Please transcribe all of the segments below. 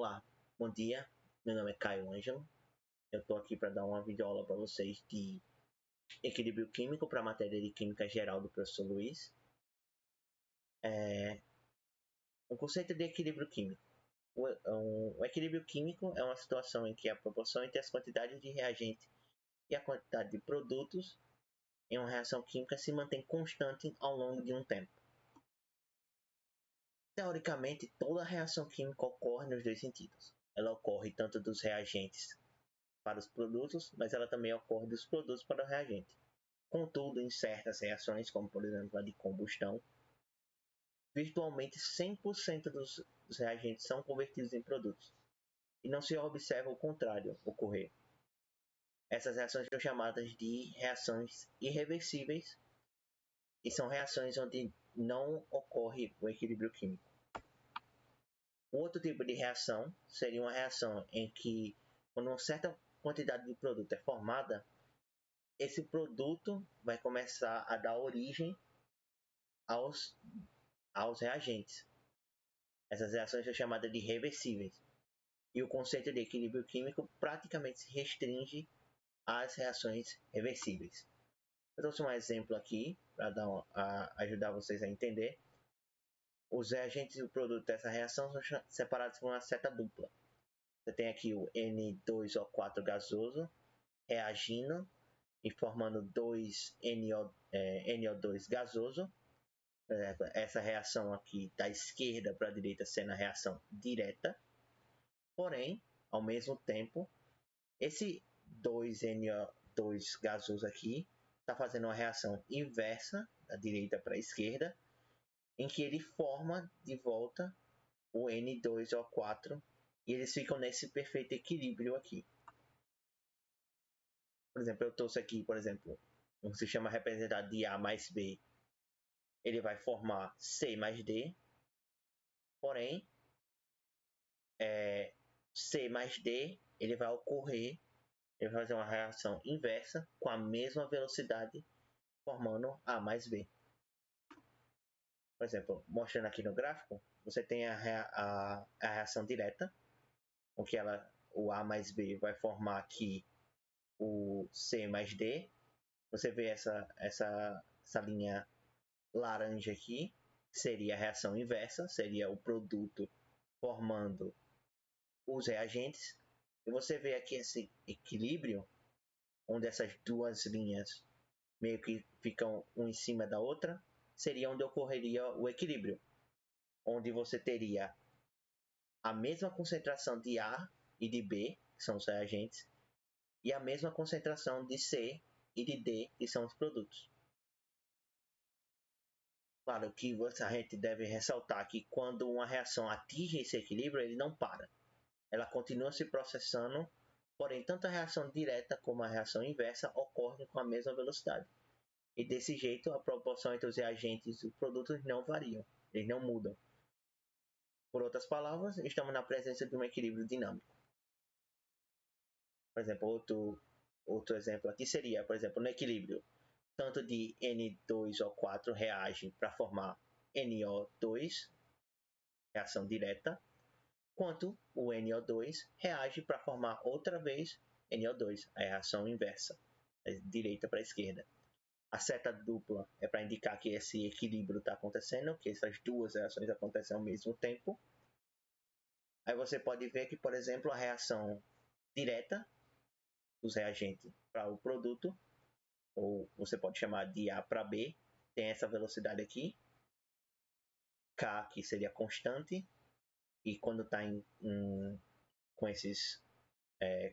Olá, bom dia. Meu nome é Caio Ângelo. Eu estou aqui para dar uma videoaula para vocês de equilíbrio químico para a matéria de Química Geral do professor Luiz. O conceito de equilíbrio químico. O equilíbrio químico é uma situação em que a proporção entre as quantidades de reagente e a quantidade de produtos em uma reação química se mantém constante ao longo de um tempo. Teoricamente, toda reação química ocorre nos dois sentidos. Ela ocorre tanto dos reagentes para os produtos, mas ela também ocorre dos produtos para o reagente. Contudo, em certas reações, como por exemplo a de combustão, virtualmente 100% dos reagentes são convertidos em produtos, e não se observa o contrário ocorrer. Essas reações são chamadas de reações irreversíveis e são reações onde não ocorre o equilíbrio químico. O outro tipo de reação seria uma reação em que, quando uma certa quantidade de produto é formada, esse produto vai começar a dar origem aos reagentes. Essas reações são chamadas de reversíveis. E o conceito de equilíbrio químico praticamente se restringe às reações reversíveis. Eu trouxe um exemplo aqui para ajudar vocês a entender. Os reagentes e o produto dessa reação são separados por uma seta dupla. Você tem aqui o N2O4 gasoso reagindo e formando 2NO2 gasoso. Essa reação aqui da esquerda para a direita sendo a reação direta. Porém, ao mesmo tempo, esse 2NO2 gasoso aqui está fazendo uma reação inversa da direita para a esquerda, em que ele forma de volta o N2O4 e eles ficam nesse perfeito equilíbrio aqui. Por exemplo, eu trouxe aqui, um sistema representado de A mais B. Ele vai formar C mais D, porém, C mais D ele vai fazer uma reação inversa com a mesma velocidade, formando A mais B. Por exemplo, mostrando aqui no gráfico, você tem a reação direta, o que o A mais B vai formar aqui o C mais D. Você vê essa linha laranja aqui, seria a reação inversa, seria o produto formando os reagentes. E você vê aqui esse equilíbrio, onde essas duas linhas meio que ficam uma em cima da outra, seria onde ocorreria o equilíbrio, onde você teria a mesma concentração de A e de B, que são os reagentes, e a mesma concentração de C e de D, que são os produtos. Claro que a gente deve ressaltar que quando uma reação atinge esse equilíbrio, ele não para. Ela continua se processando, porém tanto a reação direta como a reação inversa ocorrem com a mesma velocidade. E desse jeito, a proporção entre os reagentes e os produtos não variam, eles não mudam. Por outras palavras, estamos na presença de um equilíbrio dinâmico. Por exemplo, outro exemplo aqui seria, por exemplo, no equilíbrio, tanto de N2O4 reage para formar NO2, reação direta, quanto o NO2 reage para formar outra vez NO2, a reação inversa, da direita para a esquerda. A seta dupla é para indicar que esse equilíbrio está acontecendo, que essas duas reações acontecem ao mesmo tempo. Aí você pode ver que, por exemplo, a reação direta dos reagentes para o produto, ou você pode chamar de A para B, tem essa velocidade aqui, K que seria constante, e quando está com esses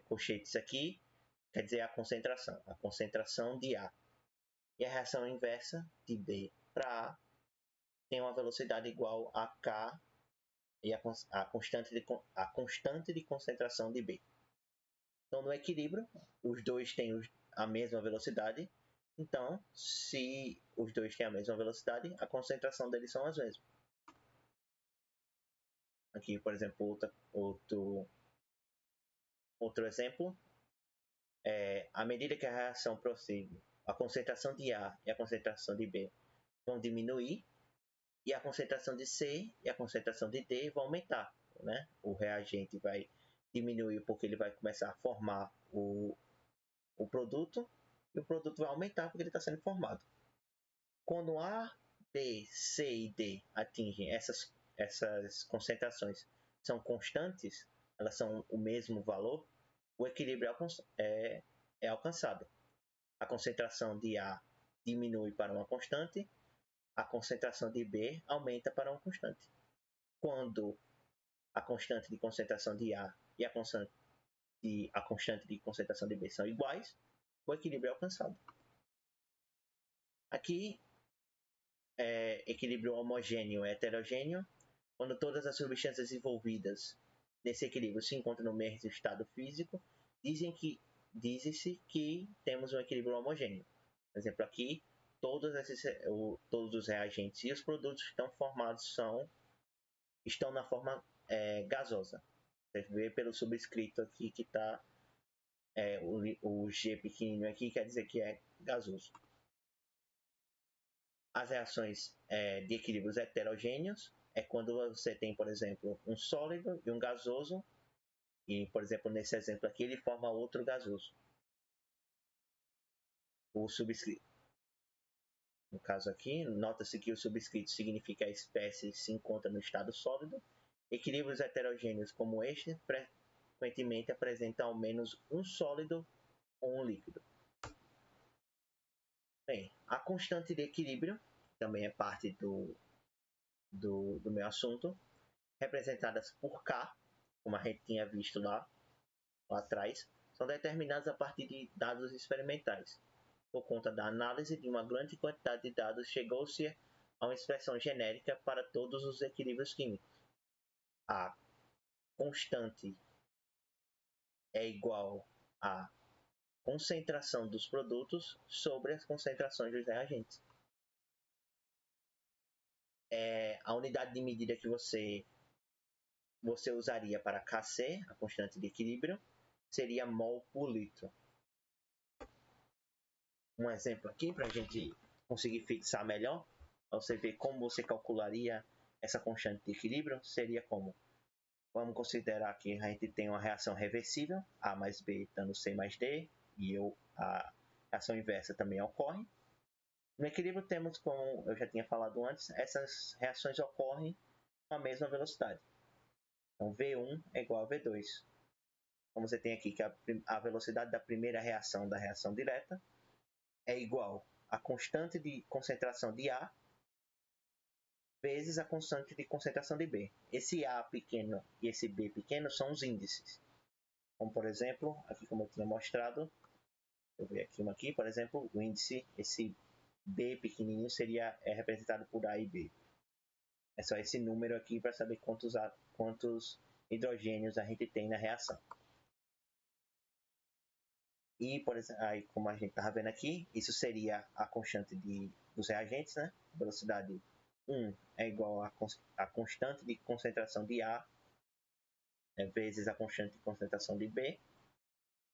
colchetes aqui, quer dizer a concentração de A. E a reação inversa de B para A tem uma velocidade igual a K e a constante de concentração de B. Então, no equilíbrio, os dois têm a mesma velocidade. Então, se os dois têm a mesma velocidade, a concentração deles são as mesmas. Aqui, por exemplo, outro exemplo. À medida que a reação prossegue, a concentração de A e a concentração de B vão diminuir e a concentração de C e a concentração de D vão aumentar. né? O reagente vai diminuir porque ele vai começar a formar o produto, e o produto vai aumentar porque ele está sendo formado. Quando A, B, C e D atingem essas concentrações, são constantes, elas são o mesmo valor, o equilíbrio é alcançado. A concentração de A diminui para uma constante, a concentração de B aumenta para uma constante. Quando a constante de concentração de A e a constante de concentração de B são iguais, o equilíbrio é alcançado. Aqui, equilíbrio homogêneo e heterogêneo, quando todas as substâncias envolvidas nesse equilíbrio se encontram no mesmo estado físico, diz-se que temos um equilíbrio homogêneo. Por exemplo, aqui, todos os reagentes e os produtos que estão formados estão na forma gasosa. Você vê pelo subscrito aqui que está o G pequenininho aqui, quer dizer que é gasoso. As reações de equilíbrios heterogêneos é quando você tem, por exemplo, um sólido e um gasoso, e, por exemplo, nesse exemplo aqui, ele forma outro gasoso. O subscrito, no caso aqui, nota-se que o subscrito significa que a espécie se encontra no estado sólido. Equilíbrios heterogêneos como este frequentemente apresentam ao menos um sólido ou um líquido. Bem, a constante de equilíbrio também é parte do meu assunto, representadas por K, como a gente tinha visto lá atrás, são determinadas a partir de dados experimentais. Por conta da análise de uma grande quantidade de dados, chegou-se a uma expressão genérica para todos os equilíbrios químicos. A constante é igual à concentração dos produtos sobre as concentrações dos reagentes. A unidade de medida que você usaria para Kc, a constante de equilíbrio, seria mol por litro. Um exemplo aqui para a gente conseguir fixar melhor, para você ver como você calcularia essa constante de equilíbrio, seria como? Vamos considerar que a gente tem uma reação reversível, A mais B dando C mais D, e a reação inversa também ocorre. No equilíbrio temos, como eu já tinha falado antes, essas reações ocorrem com a mesma velocidade. Então, V1 é igual a V2. Como você tem aqui que a velocidade da primeira reação da reação direta é igual à constante de concentração de A vezes a constante de concentração de B. Esse A pequeno e esse B pequeno são os índices. Como, por exemplo, aqui como eu tinha mostrado, eu ver aqui, por exemplo, o índice, esse B pequenininho é representado por A e B. É só esse número aqui para saber quantos hidrogênios a gente tem na reação. E, por exemplo, aí, como a gente estava vendo aqui, isso seria a constante dos reagentes, né? Velocidade 1 é igual à constante de concentração de A vezes a constante de concentração de B.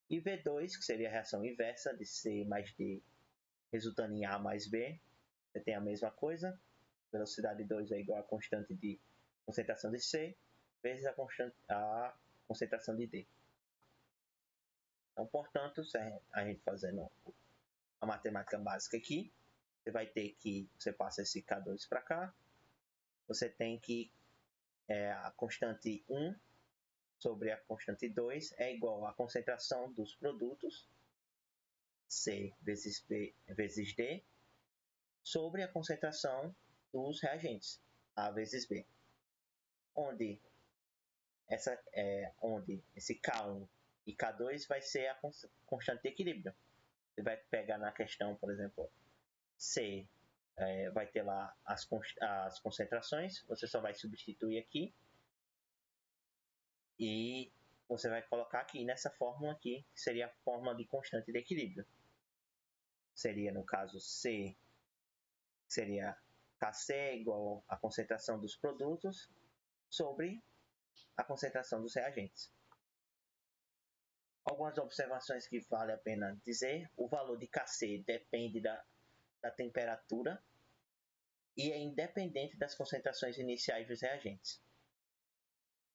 E V2, que seria a reação inversa de C mais D, resultando em A mais B. Você tem a mesma coisa. Velocidade 2 é igual à constante de concentração de C vezes a concentração de D. Então, portanto, a gente fazendo a matemática básica aqui, você passa esse K2 para cá, você tem que a constante 1 sobre a constante 2 é igual à concentração dos produtos, C vezes B vezes D, sobre a concentração dos reagentes, A vezes B. Onde esse K1 e K2 vai ser a constante de equilíbrio. Você vai pegar na questão, por exemplo, C vai ter lá as concentrações, você só vai substituir aqui e você vai colocar aqui nessa fórmula aqui, que seria a fórmula de constante de equilíbrio. Seria, no caso, C, seria Kc igual à concentração dos produtos sobre a concentração dos reagentes. Algumas observações que vale a pena dizer: o valor de Kc depende da temperatura e é independente das concentrações iniciais dos reagentes.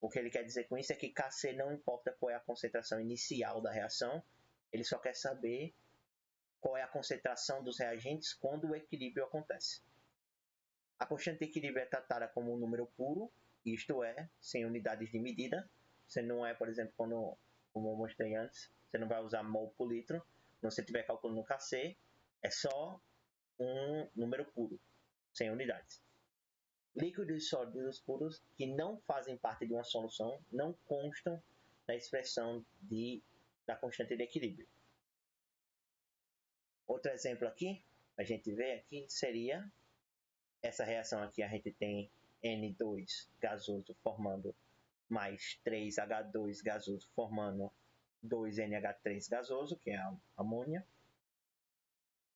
O que ele quer dizer com isso é que Kc não importa qual é a concentração inicial da reação, ele só quer saber qual é a concentração dos reagentes quando o equilíbrio acontece. A constante de equilíbrio é tratada como um número puro, isto é, sem unidades de medida. Você não é, por exemplo, como eu mostrei antes, você não vai usar mol por litro. Quando você estiver calculando Kc, é só um número puro, sem unidades. Líquidos e sólidos puros que não fazem parte de uma solução não constam na expressão da constante de equilíbrio. Outro exemplo aqui, a gente vê aqui, seria essa reação aqui. A gente tem N2 gasoso formando mais 3H2 gasoso formando 2NH3 gasoso, que é a amônia.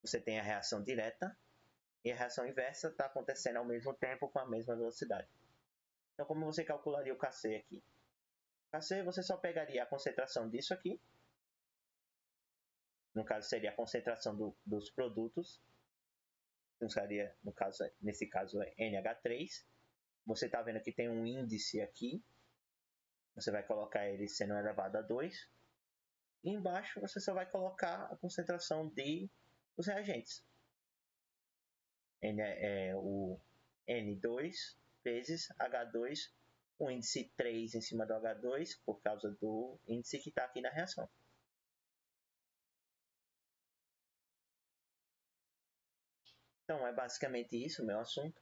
Você tem a reação direta e a reação inversa está acontecendo ao mesmo tempo com a mesma velocidade. Então, como você calcularia o Kc aqui? Kc, você só pegaria a concentração disso aqui. No caso, seria a concentração dos produtos. Nesse caso, é NH3. Você está vendo que tem um índice aqui. Você vai colocar ele sendo elevado a 2. E embaixo, você só vai colocar a concentração dos reagentes. O N2 vezes H2, o índice 3 em cima do H2, por causa do índice que está aqui na reação. Então, é basicamente isso o meu assunto.